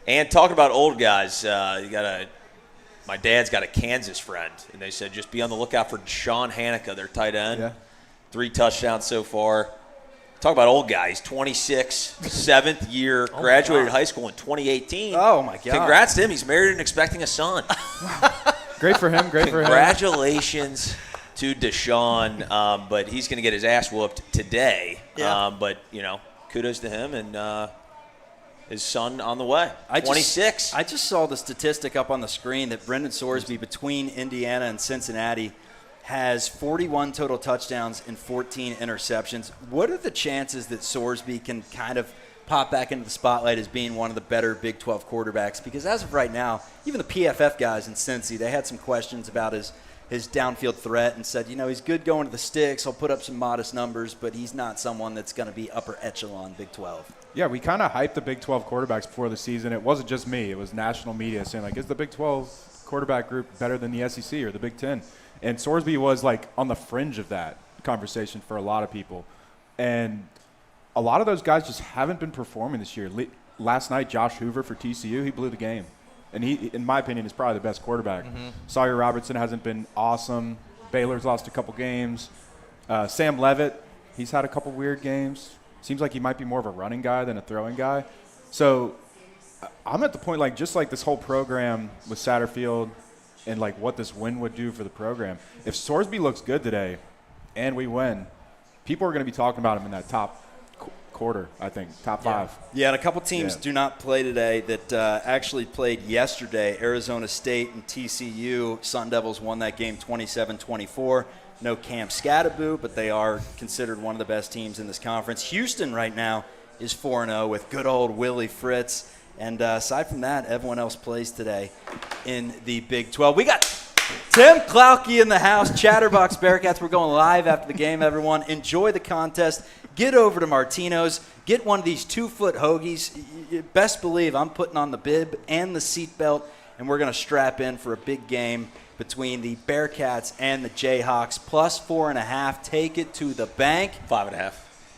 And talking about old guys, my dad's got a Kansas friend, and they said just be on the lookout for Sean Hanukkah, their tight end. Yeah. 3 touchdowns so far. Talk about old guys, 26, 7th year, graduated high school in 2018. Oh, my God. Congrats to him. He's married and expecting a son. Great for him. Congratulations to Deshaun, but he's going to get his ass whooped today. Yeah. But, you know, kudos to him and his son on the way, 26. I just saw the statistic up on the screen that Brendan Sorsby between Indiana and Cincinnati has 41 total touchdowns and 14 interceptions. What are the chances that Sorsby can kind of pop back into the spotlight as being one of the better Big 12 quarterbacks? Because as of right now, even the PFF guys in Cincy, they had some questions about his downfield threat and said, you know, he's good going to the sticks. He'll put up some modest numbers, but he's not someone that's going to be upper echelon Big 12. Yeah, we kind of hyped the Big 12 quarterbacks before the season. It wasn't just me. It was national media saying, like, is the Big 12 quarterback group better than the SEC or the Big 10? And Sorsby was, like, on the fringe of that conversation for a lot of people. And a lot of those guys just haven't been performing this year. Last night, Josh Hoover for TCU, he blew the game. And he, in my opinion, is probably the best quarterback. Mm-hmm. Sawyer Robertson hasn't been awesome. Baylor's lost a couple games. Sam Leavitt, he's had a couple weird games. Seems like he might be more of a running guy than a throwing guy. So I'm at the point, like, just like this whole program with Satterfield and, like, what this win would do for the program. If Sorsby looks good today and we win, people are going to be talking about him in that top quarter, I think, top 5. Yeah, and a couple teams do not play today that actually played yesterday. Arizona State and TCU. Sun Devils won that game 27-24. No Cam Scattaboo, but they are considered one of the best teams in this conference. Houston right now is 4-0 with good old Willie Fritz. And aside from that, everyone else plays today in the Big 12. We got Tim Klauke in the house, Chatterbox Bearcats. We're going live after the game, everyone. Enjoy the contest. Get over to Martinos. Get one of these 2-foot hoagies. You best believe I'm putting on the bib and the seatbelt, and we're going to strap in for a big game between the Bearcats and the Jayhawks. Plus 4.5. Take it to the bank. 5.5.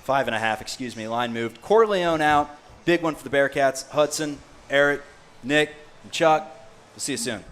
5.5, excuse me. Line moved. Corleone out. Big one for the Bearcats. Hudson, Eric, Nick, and Chuck. We'll see you soon.